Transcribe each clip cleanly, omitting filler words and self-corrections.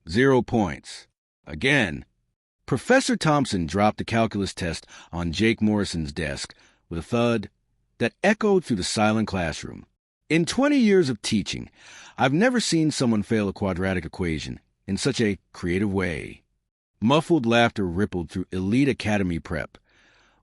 0 points. Again. Professor Thompson dropped the calculus test on Jake Morrison's desk with a thud that echoed through the silent classroom. In 20 years of teaching, I've never seen someone fail a quadratic equation in such a creative way. Muffled laughter rippled through elite academy prep,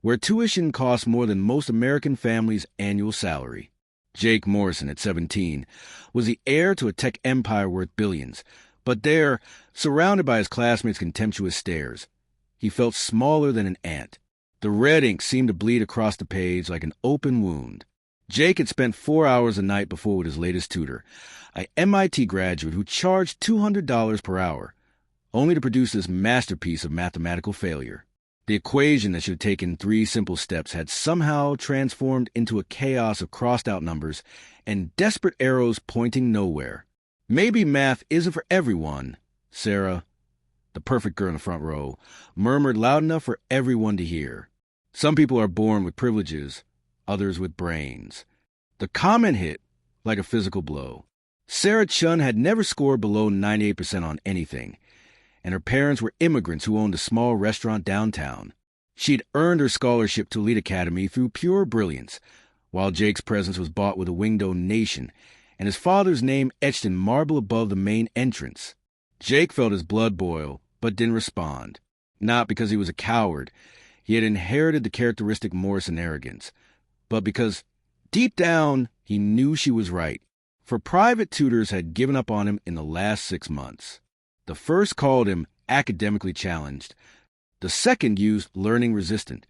where tuition costs more than most American families' annual salary. Jake Morrison, at 17, was the heir to a tech empire worth billions, but there, surrounded by his classmates' contemptuous stares, he felt smaller than an ant. The red ink seemed to bleed across the page like an open wound. Jake had spent 4 hours a night before with his latest tutor, a MIT graduate who charged $200 per hour, only to produce this masterpiece of mathematical failure. The equation that should have taken 3 simple steps had somehow transformed into a chaos of crossed-out numbers and desperate arrows pointing nowhere. Maybe math isn't for everyone, Sarah, the perfect girl in the front row, murmured loud enough for everyone to hear. Some people are born with privileges, others with brains. The comment hit like a physical blow. Sarah Chun had never scored below 98% on anything, and her parents were immigrants who owned a small restaurant downtown. She'd earned her scholarship to Elite Academy through pure brilliance, while Jake's presence was bought with a winged donation, and his father's name etched in marble above the main entrance. Jake felt his blood boil, but didn't respond. Not because he was a coward. He had inherited the characteristic Morrison arrogance, but because, deep down, he knew she was right. For private tutors had given up on him in the last 6 months. The first called him academically challenged. The second used learning resistant.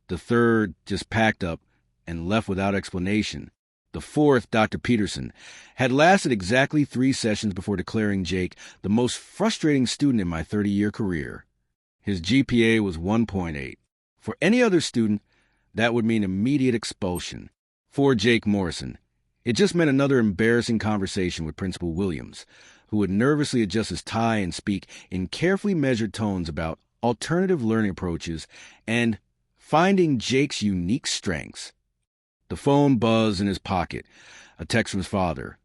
The third just packed up and left without explanation. The fourth, Dr. Peterson, had lasted exactly 3 sessions before declaring Jake the most frustrating student in my 30-year career. His GPA was 1.8. For any other student, that would mean immediate expulsion. For Jake Morrison, it just meant another embarrassing conversation with Principal Williams, who would nervously adjust his tie and speak in carefully measured tones about alternative learning approaches and finding Jake's unique strengths. The phone buzzed in his pocket. A text from his father.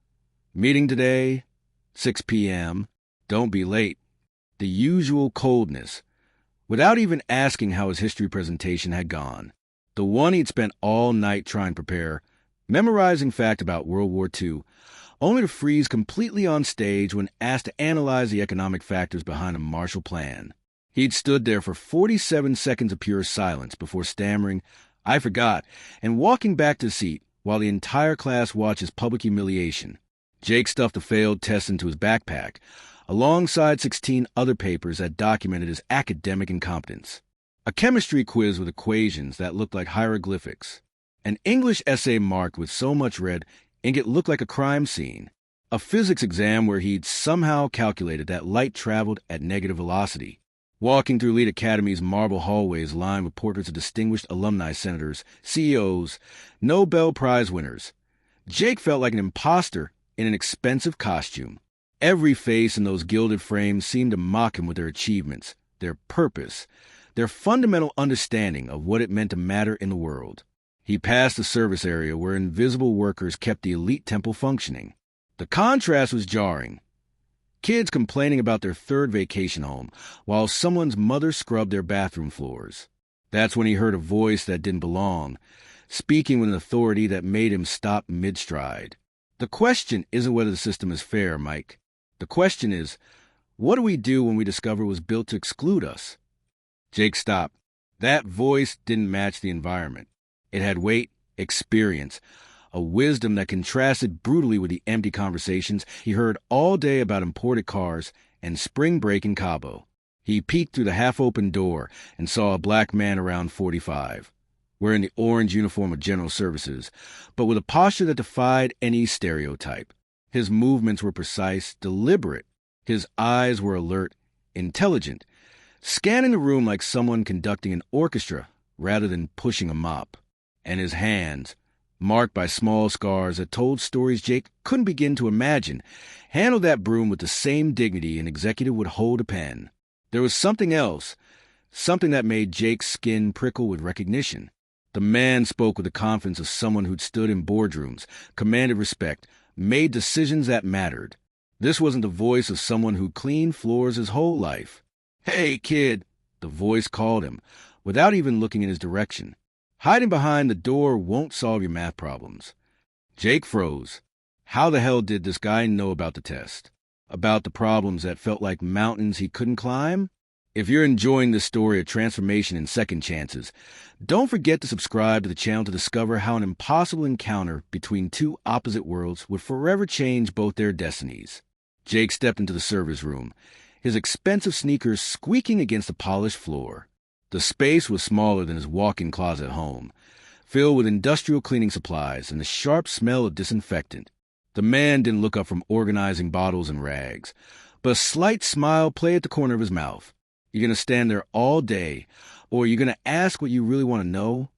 Meeting today, 6 p.m. Don't be late. The usual coldness, without even asking how his history presentation had gone. The one he'd spent all night trying to prepare, memorizing fact about World War II, only to freeze completely on stage when asked to analyze the economic factors behind a Marshall Plan. He'd stood there for 47 seconds of pure silence before stammering, "I forgot," and walking back to his seat while the entire class watched his public humiliation. Jake stuffed the failed test into his backpack, alongside 16 other papers that documented his academic incompetence. A chemistry quiz with equations that looked like hieroglyphics. An English essay marked with so much red ink it looked like a crime scene. A physics exam where he'd somehow calculated that light traveled at negative velocity. Walking through Elite Academy's marble hallways lined with portraits of distinguished alumni senators, CEOs, Nobel Prize winners, Jake felt like an imposter in an expensive costume. Every face in those gilded frames seemed to mock him with their achievements, their purpose, their fundamental understanding of what it meant to matter in the world. He passed the service area where invisible workers kept the elite temple functioning. The contrast was jarring. Kids complaining about their third vacation home, while someone's mother scrubbed their bathroom floors. That's when he heard a voice that didn't belong, speaking with an authority that made him stop mid-stride. The question isn't whether the system is fair, Mike. The question is, what do we do when we discover it was built to exclude us? Jake stopped. That voice didn't match the environment. It had weight, experience, a wisdom that contrasted brutally with the empty conversations he heard all day about imported cars and spring break in Cabo. He peeked through the half-open door and saw a black man around 45, wearing the orange uniform of General Services, but with a posture that defied any stereotype. His movements were precise, deliberate. His eyes were alert, intelligent, scanning the room like someone conducting an orchestra rather than pushing a mop. And his hands, marked by small scars that told stories Jake couldn't begin to imagine, handled that broom with the same dignity an executive would hold a pen. There was something else, something that made Jake's skin prickle with recognition. The man spoke with the confidence of someone who'd stood in boardrooms, commanded respect, made decisions that mattered. This wasn't the voice of someone who cleaned floors his whole life. "Hey, kid," the voice called him, without even looking in his direction. "Hiding behind the door won't solve your math problems." Jake froze. How the hell did this guy know about the test? About the problems that felt like mountains he couldn't climb? If you're enjoying this story of transformation and second chances, don't forget to subscribe to the channel to discover how an impossible encounter between two opposite worlds would forever change both their destinies. Jake stepped into the servers' room, his expensive sneakers squeaking against the polished floor. The space was smaller than his walk-in closet at home, filled with industrial cleaning supplies and the sharp smell of disinfectant. The man didn't look up from organizing bottles and rags, but a slight smile played at the corner of his mouth. "You're going to stand there all day, or you're going to ask what you really want to know?"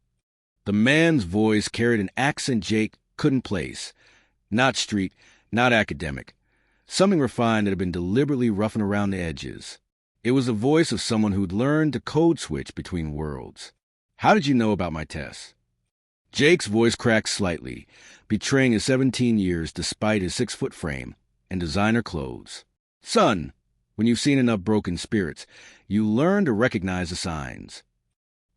The man's voice carried an accent Jake couldn't place. Not street, not academic. Something refined that had been deliberately roughened around the edges. It was the voice of someone who'd learned to code switch between worlds. "How did you know about my tests?" Jake's voice cracked slightly, betraying his 17 years despite his 6-foot frame and designer clothes. "Son, when you've seen enough broken spirits, you learn to recognize the signs."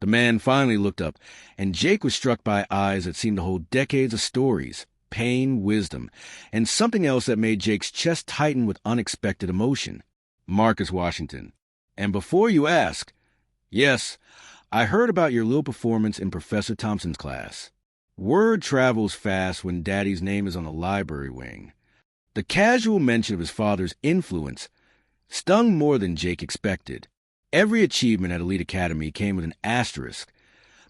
The man finally looked up, and Jake was struck by eyes that seemed to hold decades of stories, pain, wisdom, and something else that made Jake's chest tighten with unexpected emotion. "Marcus Washington. And before you ask, yes, I heard about your little performance in Professor Thompson's class. Word travels fast when Daddy's name is on the library wing." The casual mention of his father's influence stung more than Jake expected. Every achievement at Elite Academy came with an asterisk.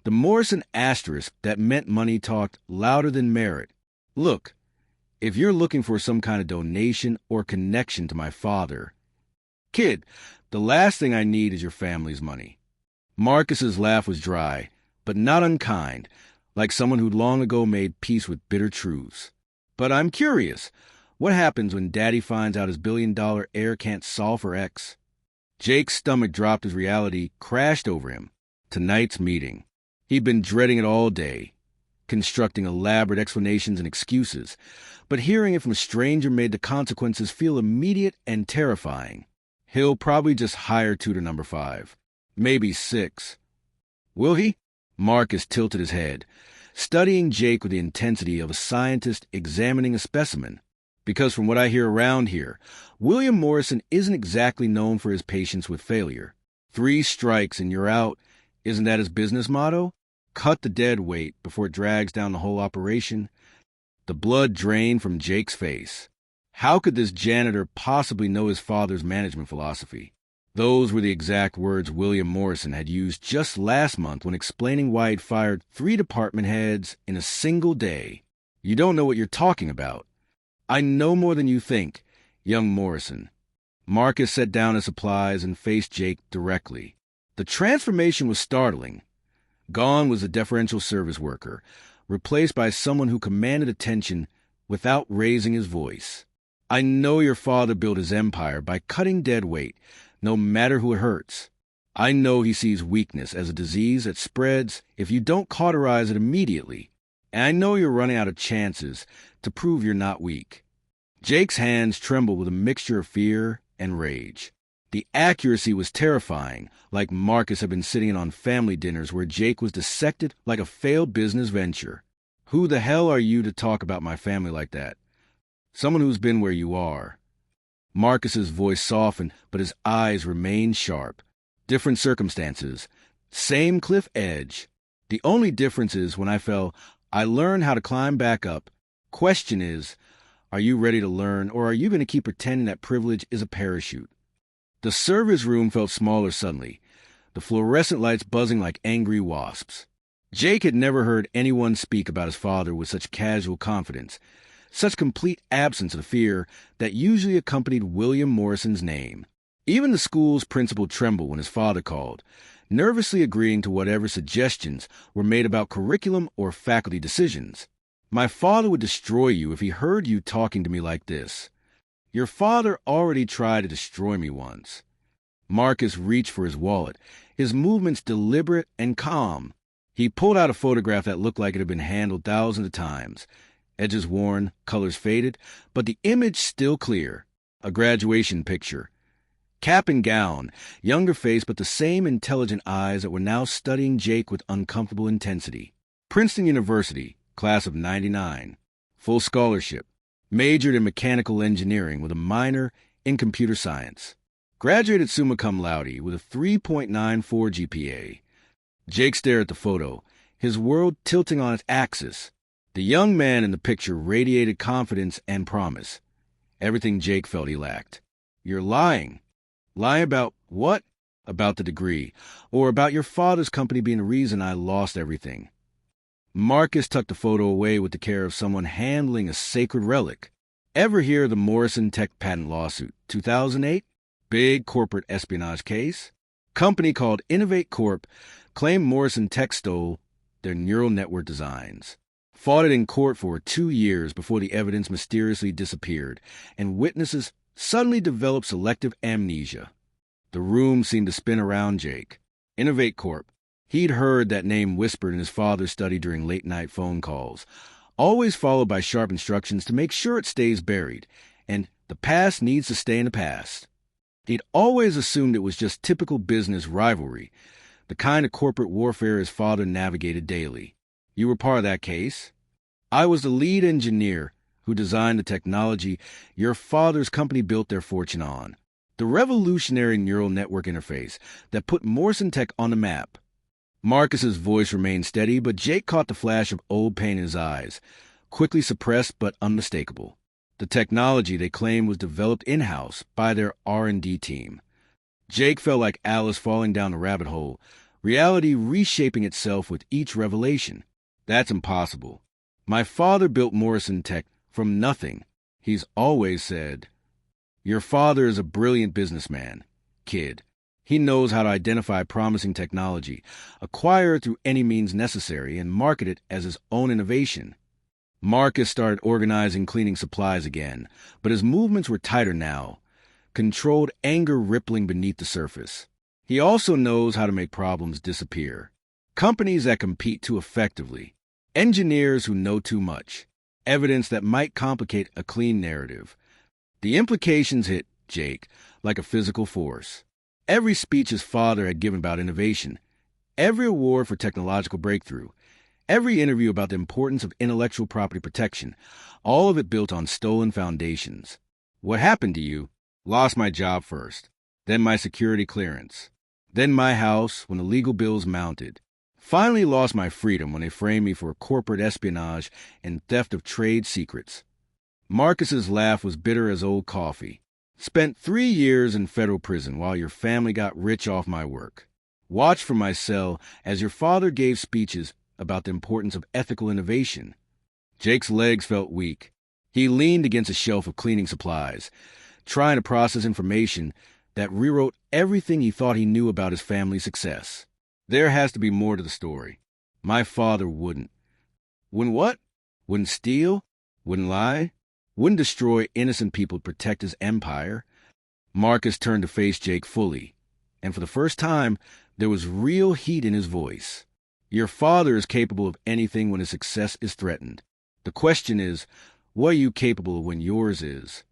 The Morrison asterisk that meant money talked louder than merit. "Look, if you're looking for some kind of donation or connection to my father, kid, the last thing I need is your family's money." Marcus's laugh was dry, but not unkind, like someone who'd long ago made peace with bitter truths. "But I'm curious. What happens when Daddy finds out his billion-dollar heir can't solve for X?" Jake's stomach dropped as reality crashed over him. Tonight's meeting. He'd been dreading it all day, constructing elaborate explanations and excuses, but hearing it from a stranger made the consequences feel immediate and terrifying. He'll probably just hire tutor number 5. Maybe 6. Will he? Marcus tilted his head, studying Jake with the intensity of a scientist examining a specimen. Because from what I hear around here, William Morrison isn't exactly known for his patience with failure. 3 strikes and you're out. Isn't that his business motto? Cut the dead weight before it drags down the whole operation. The blood drained from Jake's face. How could this janitor possibly know his father's management philosophy? Those were the exact words William Morrison had used just last month when explaining why he'd fired 3 department heads in a single day. "You don't know what you're talking about." "I know more than you think, young Morrison." Marcus set down his supplies and faced Jake directly. The transformation was startling. Gone was the deferential service worker, replaced by someone who commanded attention without raising his voice. "I know your father built his empire by cutting dead weight, no matter who it hurts. I know he sees weakness as a disease that spreads if you don't cauterize it immediately. And I know you're running out of chances to prove you're not weak." Jake's hands trembled with a mixture of fear and rage. The accuracy was terrifying, like Marcus had been sitting in on family dinners where Jake was dissected like a failed business venture. "Who the hell are you to talk about my family like that? Someone who's been where you are." Marcus's voice softened, but his eyes remained sharp. "Different circumstances. Same cliff edge. The only difference is when I fell, I learned how to climb back up. Question is, are you ready to learn, or are you going to keep pretending that privilege is a parachute?" The service room felt smaller suddenly, the fluorescent lights buzzing like angry wasps. Jake had never heard anyone speak about his father with such casual confidence, such complete absence of fear that usually accompanied William Morrison's name. Even the school's principal trembled when his father called, nervously agreeing to whatever suggestions were made about curriculum or faculty decisions. "My father would destroy you if he heard you talking to me like this." "Your father already tried to destroy me once." Marcus reached for his wallet, his movements deliberate and calm. He pulled out a photograph that looked like it had been handled thousands of times. Edges worn, colors faded, but the image still clear. A graduation picture. Cap and gown, younger face but the same intelligent eyes that were now studying Jake with uncomfortable intensity. Princeton University, class of '99. Full scholarship. Majored in mechanical engineering with a minor in computer science. Graduated summa cum laude with a 3.94 GPA. Jake stared at the photo, his world tilting on its axis. The young man in the picture radiated confidence and promise. Everything Jake felt he lacked. You're lying. Lie about what? About the degree, or about your father's company being the reason I lost everything. Marcus tucked the photo away with the care of someone handling a sacred relic. Ever hear of the Morrison Tech patent lawsuit, 2008? Big corporate espionage case? Company called Innovate Corp claimed Morrison Tech stole their neural network designs. Fought it in court for 2 years before the evidence mysteriously disappeared, and witnesses suddenly developed selective amnesia. The room seemed to spin around Jake. Innovate Corp. He'd heard that name whispered in his father's study during late-night phone calls, always followed by sharp instructions to make sure it stays buried, and the past needs to stay in the past. He'd always assumed it was just typical business rivalry, the kind of corporate warfare his father navigated daily. You were part of that case. I was the lead engineer who designed the technology your father's company built their fortune on. The revolutionary neural network interface that put Morrison Tech on the map. Marcus's voice remained steady, but Jake caught the flash of old pain in his eyes, quickly suppressed but unmistakable. The technology they claimed was developed in-house by their R&D team. Jake felt like Alice falling down a rabbit hole, reality reshaping itself with each revelation. That's impossible. My father built Morrison Tech from nothing. He's always said, your father is a brilliant businessman, kid. He knows how to identify promising technology, acquire it through any means necessary, and market it as his own innovation. Marcus started organizing cleaning supplies again, but his movements were tighter now, controlled anger rippling beneath the surface. He also knows how to make problems disappear. Companies that compete too effectively. Engineers who know too much. Evidence that might complicate a clean narrative. The implications hit Jake like a physical force. Every speech his father had given about innovation. Every award for technological breakthrough. Every interview about the importance of intellectual property protection. All of it built on stolen foundations. What happened to you? Lost my job first. Then my security clearance. Then my house when the legal bills mounted. Finally lost my freedom when they framed me for corporate espionage and theft of trade secrets. Marcus's laugh was bitter as old coffee. Spent 3 years in federal prison while your family got rich off my work. Watched from my cell as your father gave speeches about the importance of ethical innovation. Jake's legs felt weak. He leaned against a shelf of cleaning supplies, trying to process information that rewrote everything he thought he knew about his family's success. There has to be more to the story. My father wouldn't. Wouldn't what? Wouldn't steal? Wouldn't lie? Wouldn't destroy innocent people to protect his empire? Marcus turned to face Jake fully, and for the first time, there was real heat in his voice. Your father is capable of anything when his success is threatened. The question is, what are you capable of when yours is?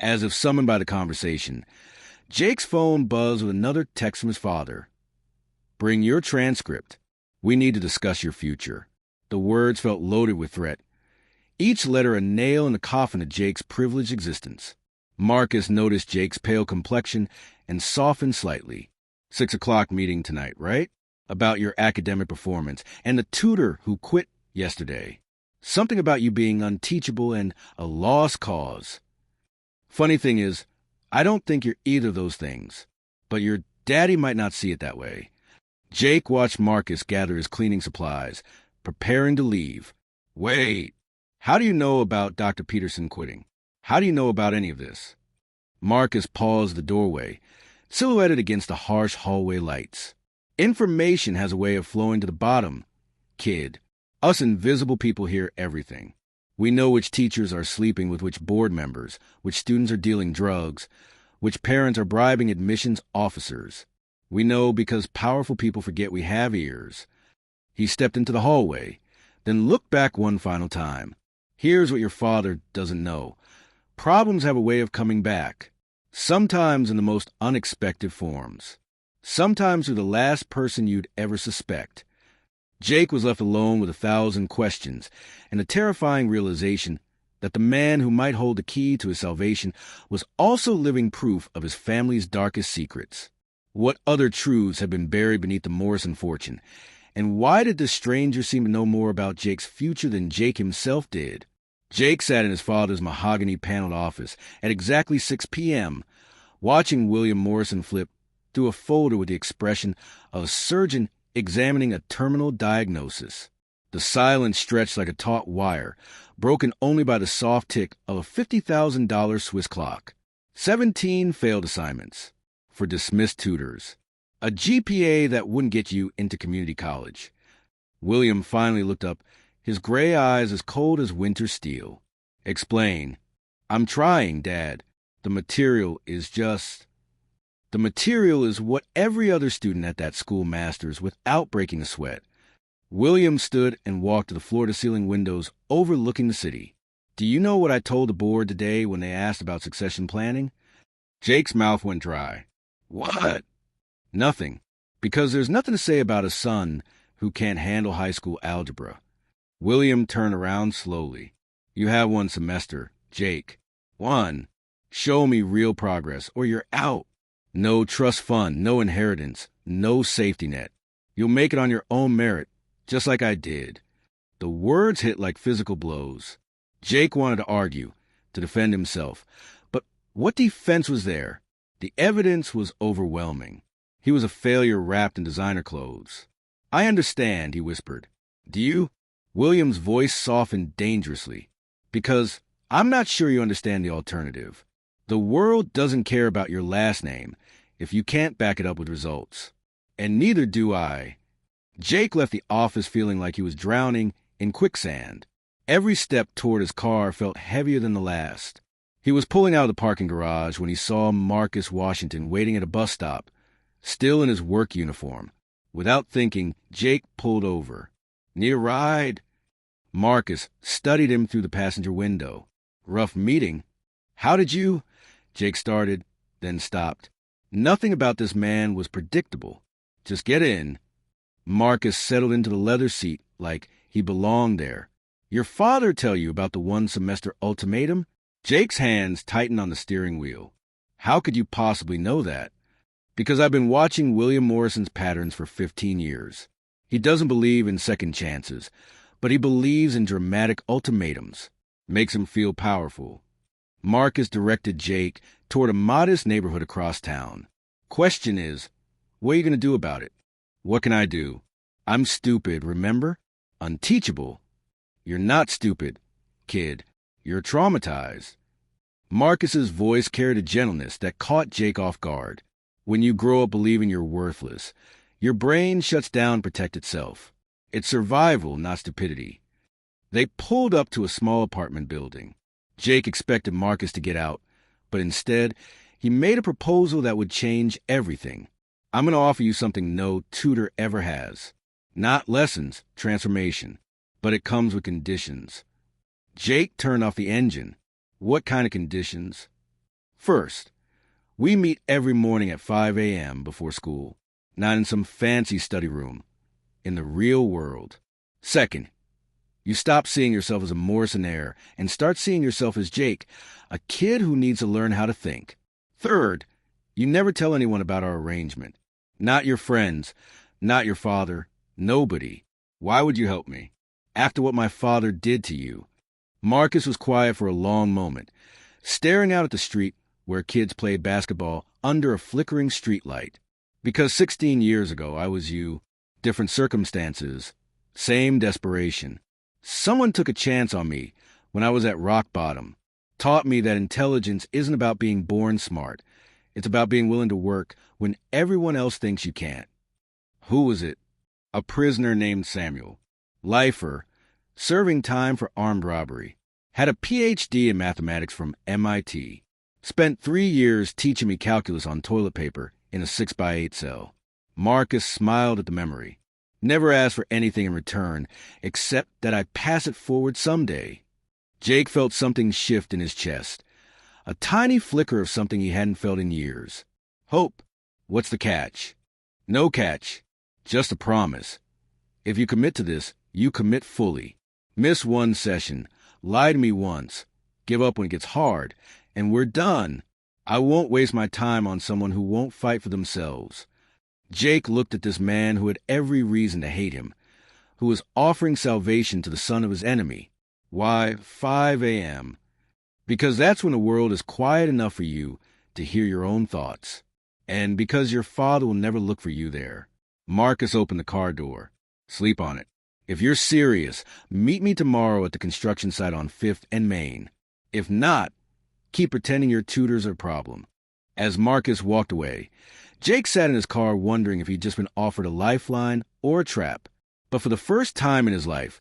As if summoned by the conversation, Jake's phone buzzed with another text from his father. Bring your transcript. We need to discuss your future. The words felt loaded with threat. Each letter a nail in the coffin of Jake's privileged existence. Marcus noticed Jake's pale complexion and softened slightly. 6 o'clock meeting tonight, right? About your academic performance and the tutor who quit yesterday. Something about you being unteachable and a lost cause. Funny thing is, I don't think you're either of those things, but your daddy might not see it that way. Jake watched Marcus gather his cleaning supplies, preparing to leave. Wait, how do you know about Dr. Peterson quitting? How do you know about any of this? Marcus paused the doorway, silhouetted against the harsh hallway lights. Information has a way of flowing to the bottom, kid. Us invisible people hear everything. We know which teachers are sleeping with which board members, which students are dealing drugs, which parents are bribing admissions officers. We know because powerful people forget we have ears. He stepped into the hallway, then looked back one final time. Here's what your father doesn't know. Problems have a way of coming back, sometimes in the most unexpected forms, sometimes through the last person you'd ever suspect. Jake was left alone with 1,000 questions and a terrifying realization that the man who might hold the key to his salvation was also living proof of his family's darkest secrets. What other truths had been buried beneath the Morrison fortune? And why did this stranger seem to know more about Jake's future than Jake himself did? Jake sat in his father's mahogany-paneled office at exactly 6 p.m., watching William Morrison flip through a folder with the expression of a surgeon examining a terminal diagnosis. The silence stretched like a taut wire, broken only by the soft tick of a $50,000 Swiss clock. 17 failed assignments for dismissed tutors. A GPA that wouldn't get you into community college. William finally looked up, his gray eyes as cold as winter steel. Explain. I'm trying, Dad. The material is what every other student at that school masters without breaking a sweat. William stood and walked to the floor-to-ceiling windows overlooking the city. Do you know what I told the board today when they asked about succession planning? Jake's mouth went dry. What? Nothing. Because there's nothing to say about a son who can't handle high school algebra. William turned around slowly. You have 1 semester, Jake. 1. Show me real progress, or you're out. No trust fund, no inheritance, no safety net. You'll make it on your own merit, just like I did. The words hit like physical blows. Jake wanted to argue, to defend himself. But what defense was there? The evidence was overwhelming. He was a failure wrapped in designer clothes. I understand, he whispered. Do you? William's voice softened dangerously. Because I'm not sure you understand the alternative. The world doesn't care about your last name if you can't back it up with results. And neither do I. Jake left the office feeling like he was drowning in quicksand. Every step toward his car felt heavier than the last. He was pulling out of the parking garage when he saw Marcus Washington waiting at a bus stop, still in his work uniform. Without thinking, Jake pulled over. Need a ride? Marcus studied him through the passenger window. Rough meeting. How did you? Jake started, then stopped. Nothing about this man was predictable. Just get in. Marcus settled into the leather seat like he belonged there. Your father tell you about the 1-semester ultimatum? Jake's hands tightened on the steering wheel. How could you possibly know that? Because I've been watching William Morrison's patterns for 15 years. He doesn't believe in second chances, but he believes in dramatic ultimatums. Makes him feel powerful. Marcus directed Jake toward a modest neighborhood across town. Question is, what are you going to do about it? What can I do? I'm stupid, remember? Unteachable. You're not stupid, kid. You're traumatized. Marcus's voice carried a gentleness that caught Jake off guard. When you grow up believing you're worthless, your brain shuts down to protect itself. It's survival, not stupidity. They pulled up to a small apartment building. Jake expected Marcus to get out, but instead, he made a proposal that would change everything. I'm going to offer you something no tutor ever has. Not lessons, transformation, but it comes with conditions. Jake turned off the engine. What kind of conditions? First, we meet every morning at 5 a.m. before school, not in some fancy study room, in the real world. Second, you stop seeing yourself as a Morrisonaire and start seeing yourself as Jake, a kid who needs to learn how to think. Third, you never tell anyone about our arrangement. Not your friends, not your father, nobody. Why would you help me? After what my father did to you. Marcus was quiet for a long moment, staring out at the street where kids played basketball under a flickering streetlight. Because 16 years ago I was you, different circumstances, same desperation. Someone took a chance on me when I was at rock bottom, taught me that intelligence isn't about being born smart. It's about being willing to work when everyone else thinks you can't. Who was it? A prisoner named Samuel. Lifer, serving time for armed robbery. Had a Ph.D. in mathematics from MIT. Spent 3 years teaching me calculus on toilet paper in a 6x8 cell. Marcus smiled at the memory. Never asked for anything in return, except that I pass it forward someday. Jake felt something shift in his chest, a tiny flicker of something he hadn't felt in years. Hope. What's the catch? No catch. Just a promise. If you commit to this, you commit fully. Miss one session, lie to me once, give up when it gets hard, and we're done. I won't waste my time on someone who won't fight for themselves. Jake looked at this man who had every reason to hate him, who was offering salvation to the son of his enemy. Why, 5 a.m.? Because that's when the world is quiet enough for you to hear your own thoughts. And because your father will never look for you there. Marcus opened the car door. Sleep on it. If you're serious, meet me tomorrow at the construction site on 5th and Main. If not, keep pretending your tutors are a problem. As Marcus walked away, Jake sat in his car wondering if he'd just been offered a lifeline or a trap. But for the first time in his life,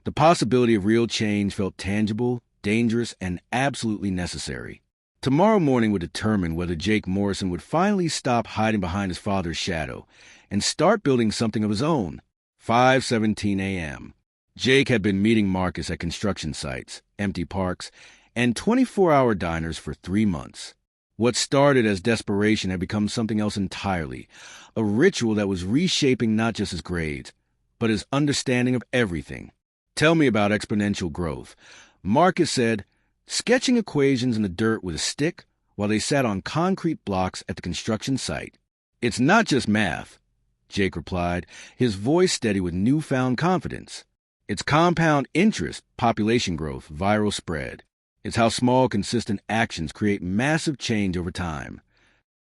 the possibility of real change felt tangible, dangerous, and absolutely necessary. Tomorrow morning would determine whether Jake Morrison would finally stop hiding behind his father's shadow and start building something of his own. 5:17 a.m. Jake had been meeting Marcus at construction sites, empty parks, and 24-hour diners for 3 months. What started as desperation had become something else entirely, a ritual that was reshaping not just his grades, but his understanding of everything. Tell me about exponential growth. Marcus said, sketching equations in the dirt with a stick while they sat on concrete blocks at the construction site. It's not just math, Jake replied, his voice steady with newfound confidence. It's compound interest, population growth, viral spread. It's how small, consistent actions create massive change over time.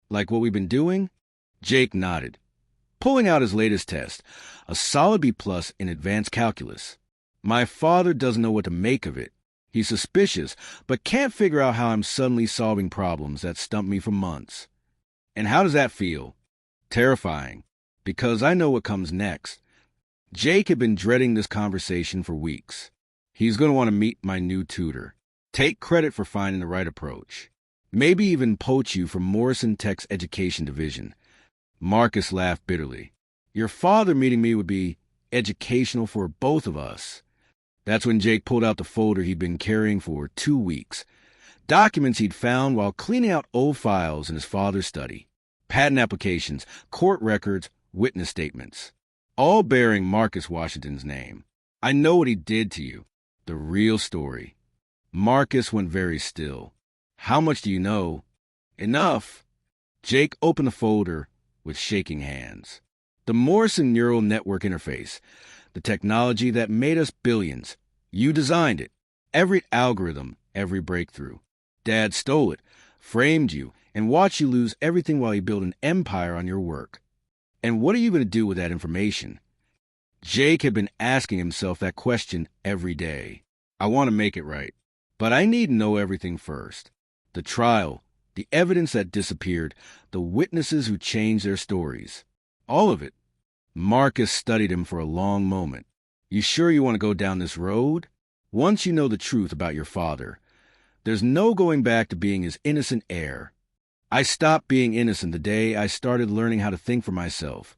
Like what we've been doing? Jake nodded, pulling out his latest test, a solid B+ in advanced calculus. My father doesn't know what to make of it. He's suspicious, but can't figure out how I'm suddenly solving problems that stumped me for months. And how does that feel? Terrifying, because I know what comes next. Jake had been dreading this conversation for weeks. He's going to want to meet my new tutor, take credit for finding the right approach, maybe even poach you from Morrison Tech's education division. Marcus laughed bitterly. Your father meeting me would be educational for both of us. That's when Jake pulled out the folder he'd been carrying for 2 weeks, documents he'd found while cleaning out old files in his father's study, patent applications, court records, witness statements, all bearing Marcus Washington's name. I know what he did to you, the real story. Marcus went very still. How much do you know? Enough. Jake opened the folder with shaking hands. The Morrison Neural Network Interface, the technology that made us billions. You designed it. Every algorithm, every breakthrough. Dad stole it, framed you, and watched you lose everything while he built an empire on your work. And what are you going to do with that information? Jake had been asking himself that question every day. I want to make it right, but I need to know everything first. The trial, the evidence that disappeared, the witnesses who changed their stories. All of it. Marcus studied him for a long moment. You sure you want to go down this road? Once you know the truth about your father, there's no going back to being his innocent heir. I stopped being innocent the day I started learning how to think for myself.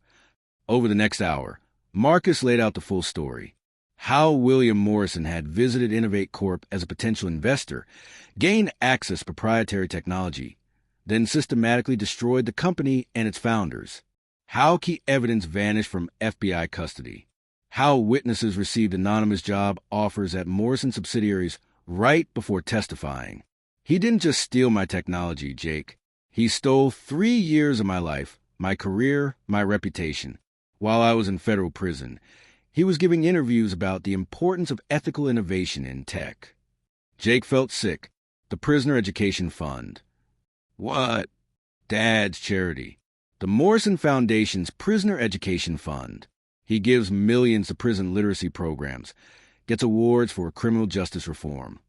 Over the next hour, Marcus laid out the full story. How William Morrison had visited Innovate Corp as a potential investor, gained access to proprietary technology, then systematically destroyed the company and its founders. How key evidence vanished from FBI custody. How witnesses received anonymous job offers at Morrison subsidiaries right before testifying. He didn't just steal my technology, Jake. He stole 3 years of my life, my career, my reputation. While I was in federal prison, he was giving interviews about the importance of ethical innovation in tech. Jake felt sick. The Prisoner Education Fund. What? Dad's charity. The Morrison Foundation's Prisoner Education Fund. He gives millions to prison literacy programs, gets awards for criminal justice reform.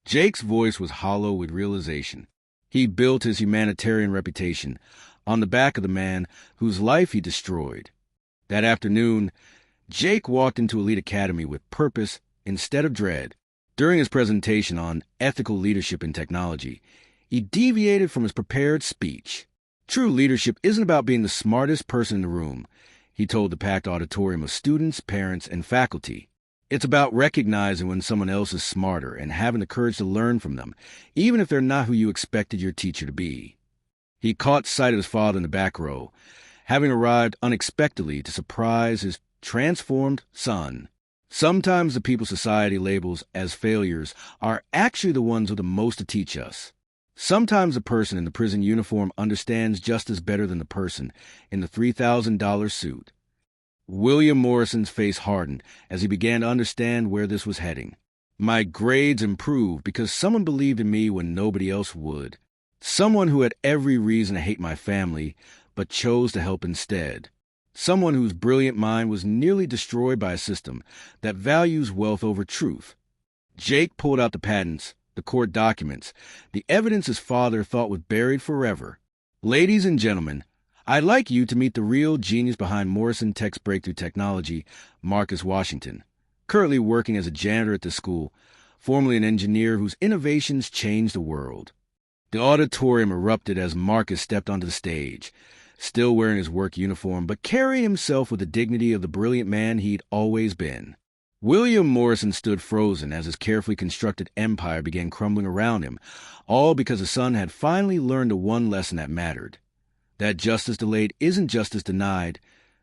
Jake's voice was hollow with realization. He built his humanitarian reputation on the back of the man whose life he destroyed. That afternoon, Jake walked into Elite Academy with purpose instead of dread. During his presentation on ethical leadership in technology, he deviated from his prepared speech. True leadership isn't about being the smartest person in the room, he told the packed auditorium of students, parents, and faculty. It's about recognizing when someone else is smarter and having the courage to learn from them, even if they're not who you expected your teacher to be. He caught sight of his father in the back row, having arrived unexpectedly to surprise his transformed son. Sometimes the people society labels as failures are actually the ones with the most to teach us. Sometimes the person in the prison uniform understands justice better than the person in the $3,000 suit. William Morrison's face hardened as he began to understand where this was heading. My grades improved because someone believed in me when nobody else would. Someone who had every reason to hate my family, but chose to help instead. Someone whose brilliant mind was nearly destroyed by a system that values wealth over truth. Jake pulled out the patents, the court documents, the evidence his father thought was buried forever. Ladies and gentlemen, I'd like you to meet the real genius behind Morrison Tech's breakthrough technology, Marcus Washington, currently working as a janitor at the school, formerly an engineer whose innovations changed the world. The auditorium erupted as Marcus stepped onto the stage, still wearing his work uniform, but carrying himself with the dignity of the brilliant man he'd always been. William Morrison stood frozen as his carefully constructed empire began crumbling around him, all because his son had finally learned the one lesson that mattered. That justice delayed isn't justice denied.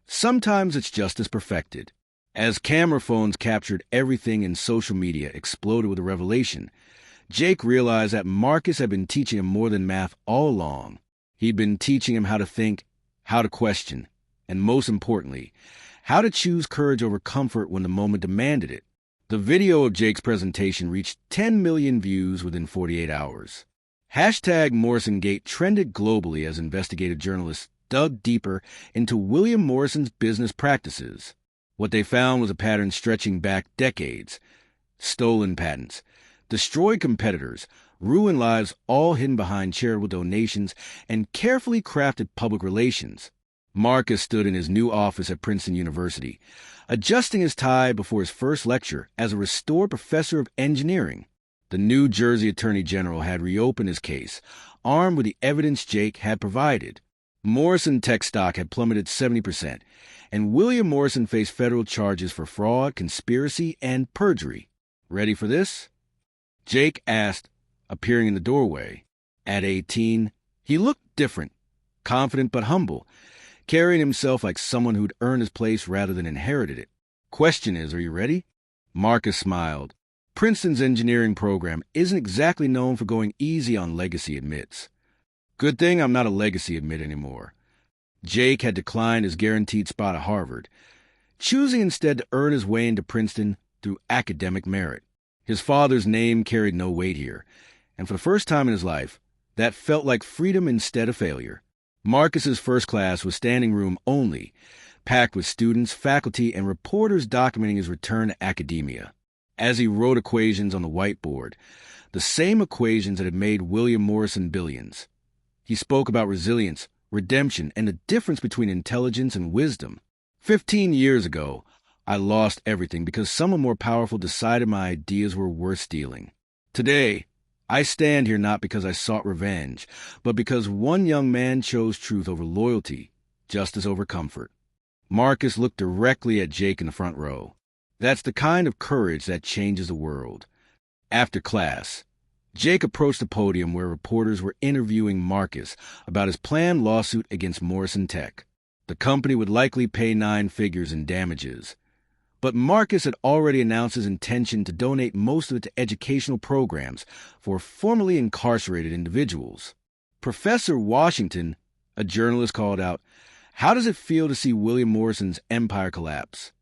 Sometimes it's justice perfected. As camera phones captured everything and social media exploded with a revelation, Jake realized that Marcus had been teaching him more than math all along. He'd been teaching him how to think, how to question, and most importantly, how to choose courage over comfort when the moment demanded it. The video of Jake's presentation reached 10 million views within 48 hours. #MorrisonGate trended globally as investigative journalists dug deeper into William Morrison's business practices. What they found was a pattern stretching back decades. Stolen patents, destroyed competitors, ruined lives, all hidden behind charitable donations and carefully crafted public relations. Marcus stood in his new office at Princeton University, adjusting his tie before his first lecture as a restored professor of engineering. The New Jersey Attorney General had reopened his case, armed with the evidence Jake had provided. Morrison Tech stock had plummeted 70%, and William Morrison faced federal charges for fraud, conspiracy, and perjury. Ready for this? Jake asked, appearing in the doorway. At 18, he looked different, confident but humble, carrying himself like someone who'd earned his place rather than inherited it. Question is, are you ready? Marcus smiled. Princeton's engineering program isn't exactly known for going easy on legacy admits. Good thing I'm not a legacy admit anymore. Jake had declined his guaranteed spot at Harvard, choosing instead to earn his way into Princeton through academic merit. His father's name carried no weight here, and for the first time in his life, that felt like freedom instead of failure. Marcus's first class was standing room only, packed with students, faculty, and reporters documenting his return to academia. As he wrote equations on the whiteboard, the same equations that had made William Morrison billions, he spoke about resilience, redemption, and the difference between intelligence and wisdom. 15 years ago, I lost everything because someone more powerful decided my ideas were worth stealing. Today, I stand here not because I sought revenge, but because one young man chose truth over loyalty, justice over comfort. Marcus looked directly at Jake in the front row. That's the kind of courage that changes the world. After class, Jake approached the podium where reporters were interviewing Marcus about his planned lawsuit against Morrison Tech. The company would likely pay 9 figures in damages. But Marcus had already announced his intention to donate most of it to educational programs for formerly incarcerated individuals. Professor Washington, a journalist, called out, "How does it feel to see William Morrison's empire collapse?"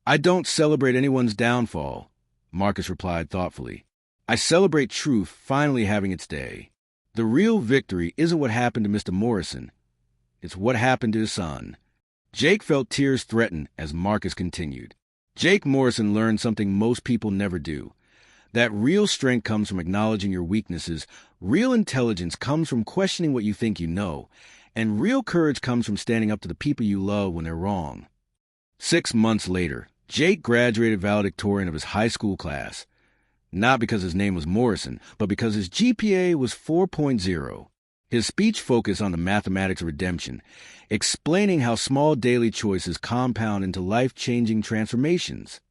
"I don't celebrate anyone's downfall," Marcus replied thoughtfully. "I celebrate truth finally having its day. The real victory isn't what happened to Mr. Morrison. It's what happened to his son." Jake felt tears threaten as Marcus continued. Jake Morrison learned something most people never do. That real strength comes from acknowledging your weaknesses, real intelligence comes from questioning what you think you know, and real courage comes from standing up to the people you love when they're wrong. 6 months later, Jake graduated valedictorian of his high school class. Not because his name was Morrison, but because his GPA was 4.0. His speech focused on the mathematics of redemption, explaining how small daily choices compound into life-changing transformations.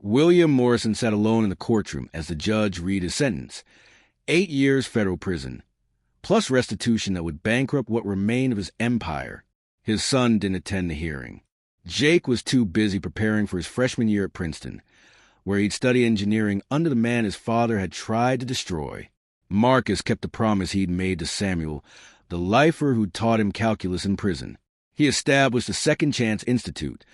William Morrison sat alone in the courtroom as the judge read his sentence. 8 years federal prison, plus restitution that would bankrupt what remained of his empire. His son didn't attend the hearing. Jake was too busy preparing for his freshman year at Princeton, where he'd study engineering under the man his father had tried to destroy. Marcus kept the promise he'd made to Samuel, the lifer who taught him calculus in prison. He established the Second Chance Institute,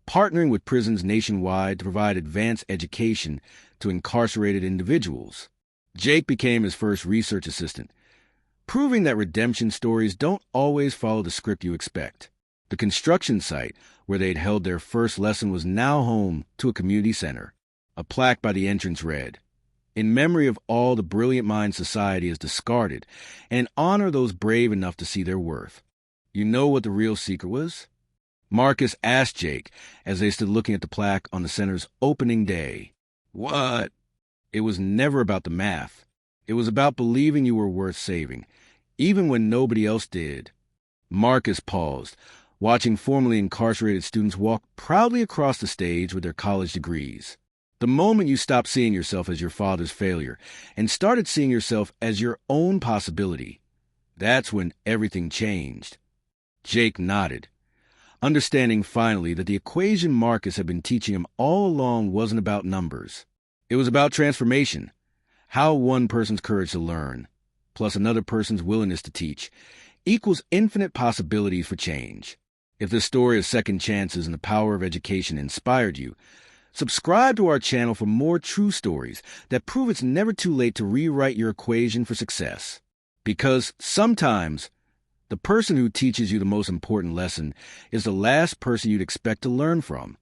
partnering with prisons nationwide to provide advanced education to incarcerated individuals. Jake became his first research assistant, proving that redemption stories don't always follow the script you expect. The construction site where they'd held their first lesson was now home to a community center. A plaque by the entrance read, "In memory of all the brilliant minds society has discarded, and honor those brave enough to see their worth." You know what the real secret was? Marcus asked Jake as they stood looking at the plaque on the center's opening day. What? It was never about the math. It was about believing you were worth saving, even when nobody else did. Marcus paused, watching formerly incarcerated students walk proudly across the stage with their college degrees. The moment you stopped seeing yourself as your father's failure and started seeing yourself as your own possibility, that's when everything changed. Jake nodded, understanding finally that the equation Marcus had been teaching him all along wasn't about numbers. It was about transformation, how one person's courage to learn, plus another person's willingness to teach, equals infinite possibilities for change. If this story of second chances and the power of education inspired you, subscribe to our channel for more true stories that prove it's never too late to rewrite your equation for success. Because sometimes the person who teaches you the most important lesson is the last person you'd expect to learn from.